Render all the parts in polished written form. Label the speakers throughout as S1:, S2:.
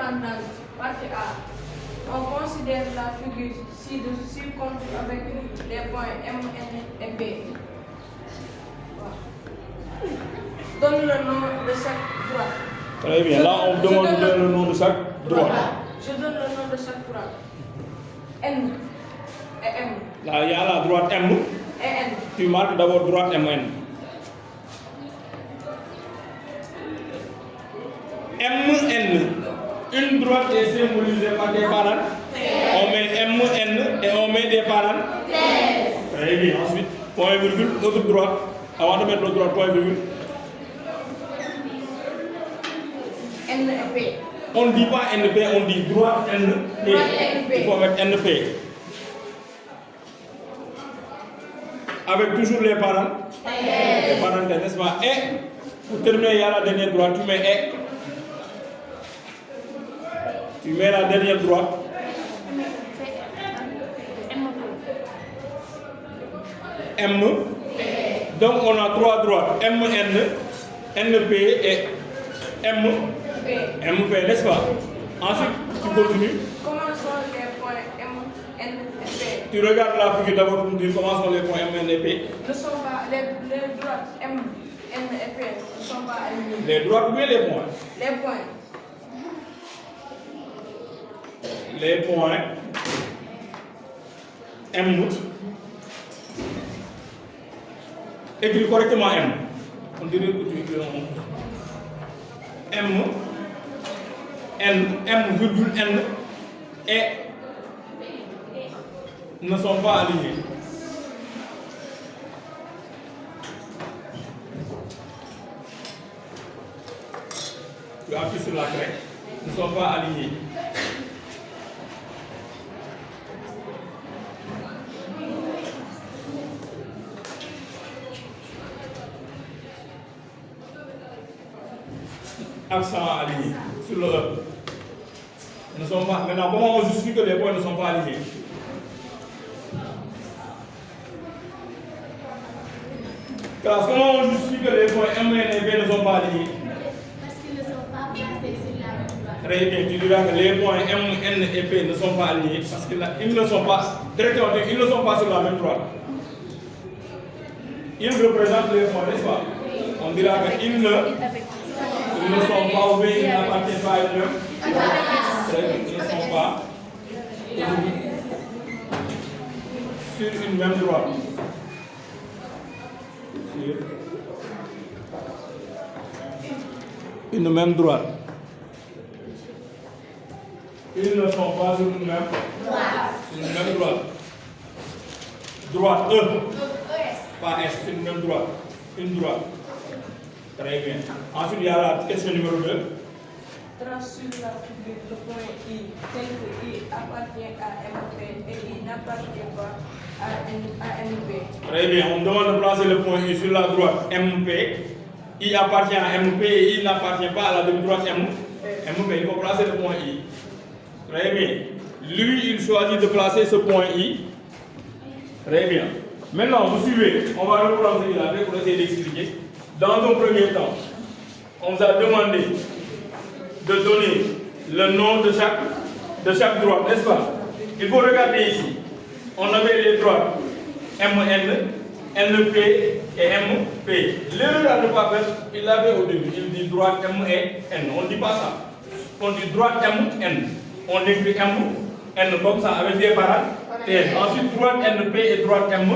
S1: indépendante. Partie A. On considère la figure ci-dessus compte avec les points M, N et P. Donne le nom de chaque droite.
S2: Très bien. Là, on demande le nom de chaque droite.
S1: Je donne le nom de chaque droite. N et M.
S2: Là, il y a la droite M.
S1: Et N.
S2: Tu marques d'abord droite M, N. M, N. Une droite est symbolisée par des parents. On met M, N et on met des parents. Très bien. Ensuite, point virgule, l'autre droite. Avant de mettre l'autre droite, point virgule.
S1: N et P.
S2: On ne dit pas NP, on dit droite NP. Il faut mettre NP. Avec toujours les parents. Les parenthèses, n'est-ce pas? Et pour terminer, il y a la dernière droite, tu mets et. Tu mets la dernière droite. M. Donc on a trois droites. M, N, NP et M. MP, n'est-ce pas? Ensuite, tu continues.
S1: Comment sont les points M, N et P?
S2: Tu regardes la figure d'abord pour dire comment sont les points M, N et P.
S1: Ne sont pas les droites M, N et P ne sont pas alignées.
S2: Les droites ou bien les points?
S1: Les points.
S2: Les points M. Écris correctement M. On dirait que tu écris M. N, M virgule N et ne sont pas alignés. Tu appuies sur la craie, ne sont pas alignés. Accent aligné sur le E. Ne sont pas. Maintenant, comment on justifie que les points ne sont pas alignés? Classe, comment on justifie que les points M, N et P ne sont pas alignés?
S3: Parce qu'ils ne sont pas placés sur la même droite.
S2: Très bien, tu diras que les points M, N et P ne sont pas alignés parce qu'ils ne sont pas directement, ils ne sont pas sur la même droite. Ils représentent les points, n'est-ce pas? On dira qu'ils ne sont pas ouverts, ils n'appartiennent pas à eux-mêmes. Ils ne sont pas sur une même droite. Sur une même droite. Ils ne sont pas sur une même droite. Sur une même droite. Droite E. Pas S, c'est une même droite. Une droite. Très bien. Ensuite, il y a la question numéro 2.
S1: Trace sur la figure le point I, tel que I appartient à MP et I n'appartient pas à NP.
S2: Très bien. On demande de placer le point I sur la droite MP. I appartient à MP et I n'appartient pas à la demi-droite MP. Il faut placer le point I. Très bien. Lui, il choisit de placer ce point I. Très bien. Maintenant, vous suivez. On va reprendre ce qu'il a fait pour essayer d'expliquer. Dans un premier temps, on vous a demandé de donner le nom de chaque droite, n'est-ce pas? Il faut regarder ici. On avait les droites MN, NP et MP. L'erreur à ne pas faire, il l'avait au début. Il dit droite M et N. On ne dit pas ça. On dit droite M, N. On écrit M, N comme ça avec des parenthèses. Ensuite, droite NP et droite M,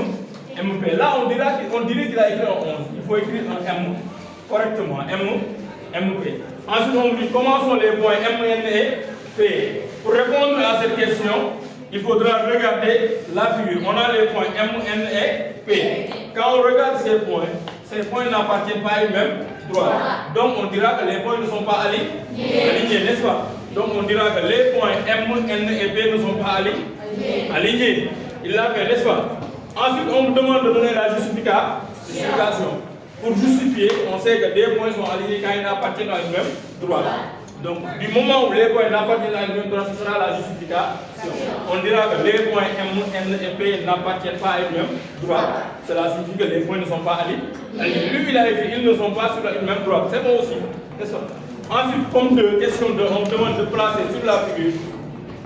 S2: MP. Là, on dirait qu'il a écrit en 11. Il faut écrire en M correctement. M, MP. Ensuite, on dit comment sont les points M, N et P. Pour répondre à cette question, il faudra regarder la figure. On a les points M, N et P. Quand on regarde ces points n'appartiennent pas à une même droite. Donc, on dira que les points ne sont pas alignés, n'est-ce pas? Donc, on dira que les points M, N et P ne sont pas alignés. Il l'a fait, n'est-ce pas? Ensuite, on me demande de donner la justification. Pour justifier, on sait que des points sont alignés quand ils n'appartiennent à une même droite. Donc, du moment où les points n'appartiennent à une même droite, ce sera la justification. On dira que les points M, N et P n'appartiennent pas à une même droite. Cela signifie que les points ne sont pas alignés. Lui, il a écrit ils ne sont pas sur une même droite. C'est bon aussi, n'est-ce pas? Ensuite, comme de question 2, on me demande de placer sur la figure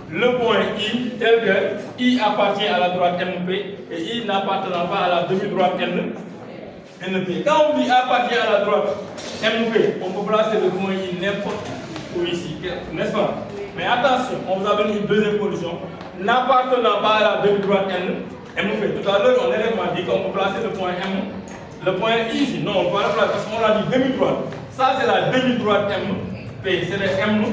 S2: le point I tel que I appartient à la droite MP et I n'appartenant pas à la demi-droite NP. Quand on dit appartient à la droite MP, on peut placer le point I n'importe où ici, n'est-ce pas? Mais attention, on vous a donné une deuxième condition, n'appartenant pas à la demi-droite MP. Tout à l'heure, on a dit qu'on peut placer le point M, le point I ici. Non, on ne peut pas le placer parce qu'on a dit demi-droite. Ça, c'est la demi-droite MP, c'est le M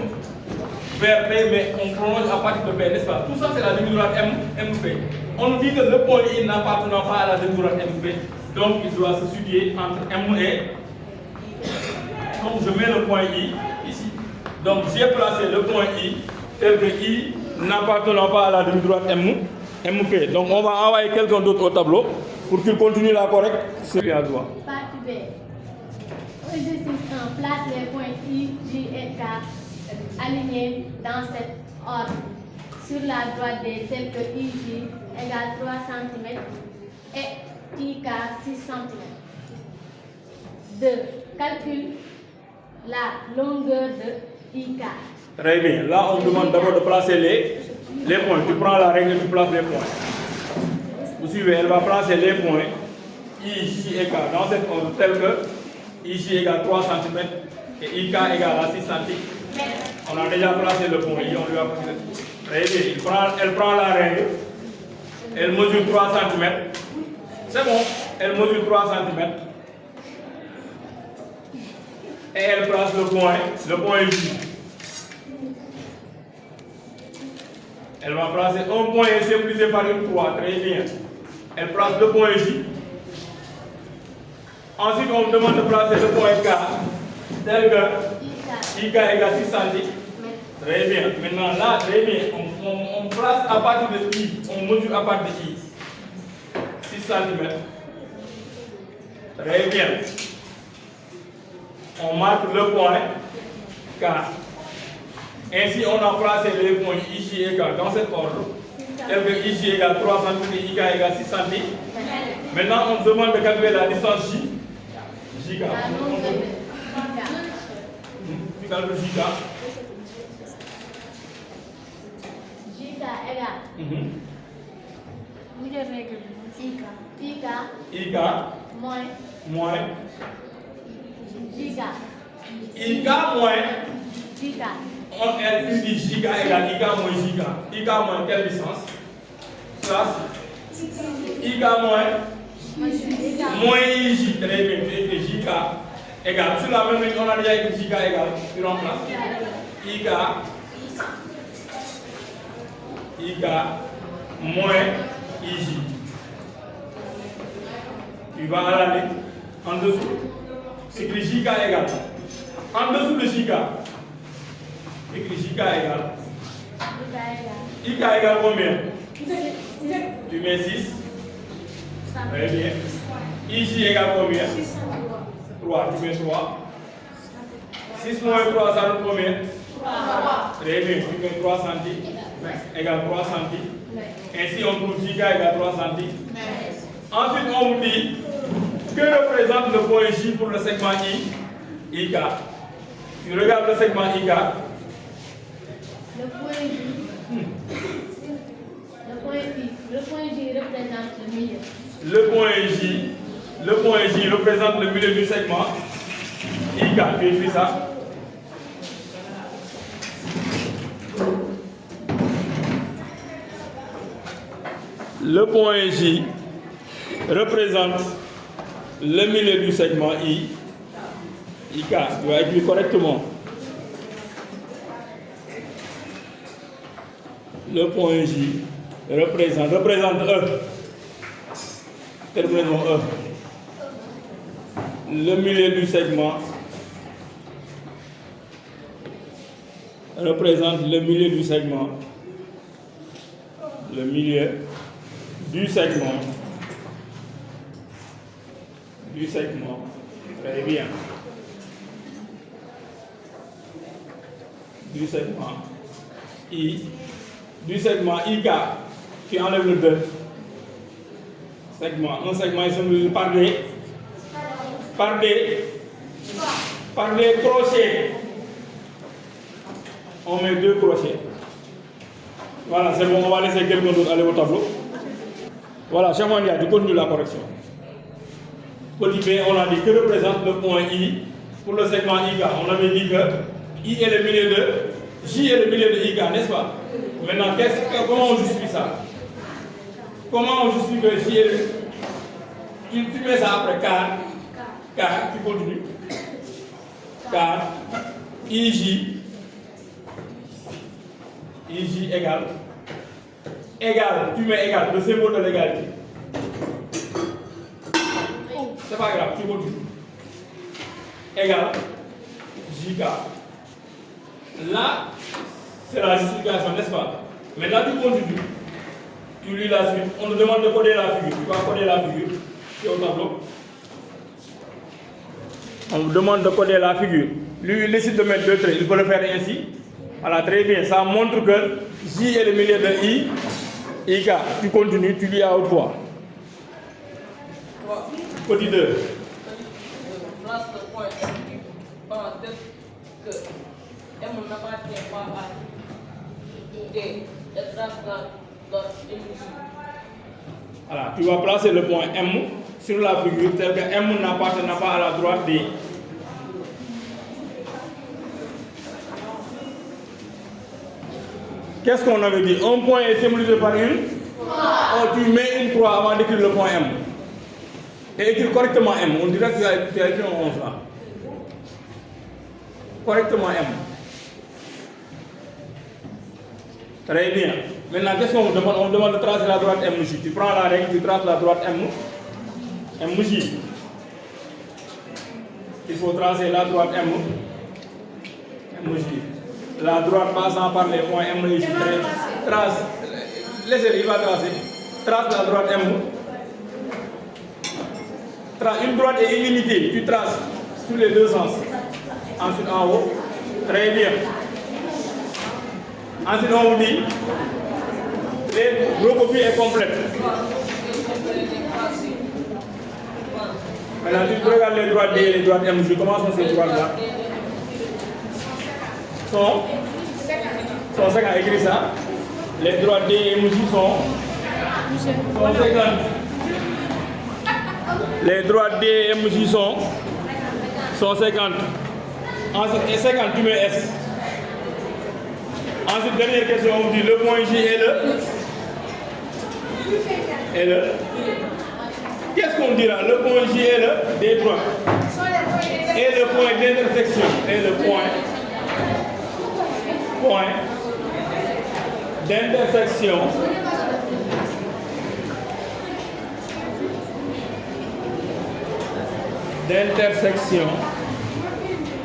S2: vers P, mais on prolonge à partir de P, n'est-ce pas? Tout ça, c'est la demi-droite MP. On nous dit que le point I n'appartenant pas à la demi-droite MP, donc il doit se situer entre M et. Donc je mets le point I ici. Donc j'ai placé le point I tel que I n'appartenant pas à la demi-droite MP. Donc on va envoyer quelqu'un d'autre au tableau pour qu'il continue la correcte. C'est à droite.
S3: Partie B. Au exercice 1, place les points I, J et K alignés dans cet ordre. Sur la droite D, tel que IJ égale 3 cm et IK 6 cm. 2. Calcule la longueur de IK.
S2: Très bien. Là, on demande d'abord de placer les points. Tu prends la règle et tu places les points. Vous suivez, elle va placer les points I, J et K dans cet ordre tel que IJ égale 3 cm et IK égale à 6 cm. On a déjà placé le point I, on lui a placé. Très bien. Elle prend la règle. Elle mesure 3 cm. C'est bon. Elle mesure 3 cm. Et elle place le point J. Elle va placer un point simplifié par une croix. Très bien. Elle place le point J. Ensuite, on me demande de placer le point K tel que IK égale 6 cm. Très bien. Maintenant, là, très bien. On place à partir de I. On mesure à partir de I. 6 cm. Très bien. On marque le point K. Ainsi, on a placé les points IJ et K dans cet ordre. Tel que IJ égale 3 cm et IK égale 6 cm. Maintenant, on demande de calculer la distance J. JK. Tu calcules JK.
S3: JK égale. IK moins JK.
S2: IK moins.
S3: JK.
S2: On dit JK égale IK moins JK. IK moins quelle distance? Ça, IK moins IJ. Très bien. Tu écris JK égale. Sur la même ligne, on a déjà écrit JK égale. Tu remplaces. IK moins IJ. Tu vas à la ligne en dessous. C'est écrit JK égale. En dessous de JK. Écrit JK égale. IK égale combien? Tu mets 6. Très bien. IJ égale combien? 3. Tu mets 3. 6 moins 3, ça donne combien? 3. Très bien. Tu mets 3 cm égale 3 cm. Ainsi, on trouve JK égale 3 cm. Ensuite, on vous dit que représente le point J pour le segment IK. Tu regardes le segment IK.
S3: Le point J représente le milieu.
S2: Le point J représente le milieu du segment IK. Tu écris ça. Le point J représente le milieu du segment IK. Tu vas écrire correctement. Le point J représente E. Terminons E. Le milieu du segment représente le milieu du segment. Le milieu du segment. Très bien. Du segment I. Du segment IK. Tu enlèves le 2. Un segment il se mesure par des crochets. on met 2 crochets. Voilà, c'est bon, on va laisser quelqu'un d'autre aller au tableau. Voilà, cher Mandia, tu continues la correction. Petit b, on a dit que représente le point I pour le segment IK. On avait dit que I est le milieu de J est le milieu de IK, n'est-ce pas? Maintenant, comment on justifie ça? Comment on justifie que J est le... Tu mets ça après car, tu continues. Car IJ égale, tu mets égal, le symbole de l'égalité. C'est pas grave, tu continues. Égal JK. Là, c'est la justification, n'est-ce pas? Maintenant, tu continues. Tu lis la suite. On nous demande de coder la figure. Tu vas coder la figure. C'est au tableau. On vous demande de coder la figure. Lui, il décide de mettre 2 traits. Il peut le faire ainsi. Voilà, très bien. Ça montre que J est le milieu de I. IK. Tu continues, tu lis à haute voix. Petit 2.
S1: Place le point M pendant que M n'appartient pas à D et trace la MJ.
S2: Voilà, tu vas placer le point M sur la figure tel que M n'appartient pas à la droite D. Qu'est-ce qu'on avait dit? Un point est symbolisé par une croix. Tu mets une croix avant d'écrire le point M. Et écrire correctement M. On dirait que tu as écrit un 11 là. Correctement M. Très bien. Maintenant, qu'est-ce qu'on demande? On demande de tracer la droite MJ. Tu prends la règle, tu traces la droite MJ. Il faut tracer la droite MJ. La droite passant par les points MJ. Trace. Laissez-le, il va tracer. Trace la droite M. Une droite est illimitée. Tu traces sur les deux sens. Ensuite en haut. Très bien. Ensuite on vous dit, l'eau copie est complète. Maintenant tu regardes les droites D et les droites MJ. Comment sont ces droites-là? Sont 50, écrit ça. Les droites D et MJ sont 50. Les droites D et MJ sont 50. Ensuite, et 50, tu mets S. Ensuite, dernière question, on vous dit le point J est le. Qu'est-ce qu'on dira? Le point J est le D droit. Et le point d'intersection. Et le point d'intersection.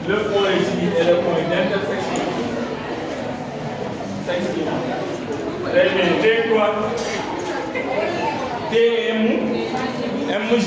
S2: Le point J est le point d'intersection. Très bien. D droite. D MJ.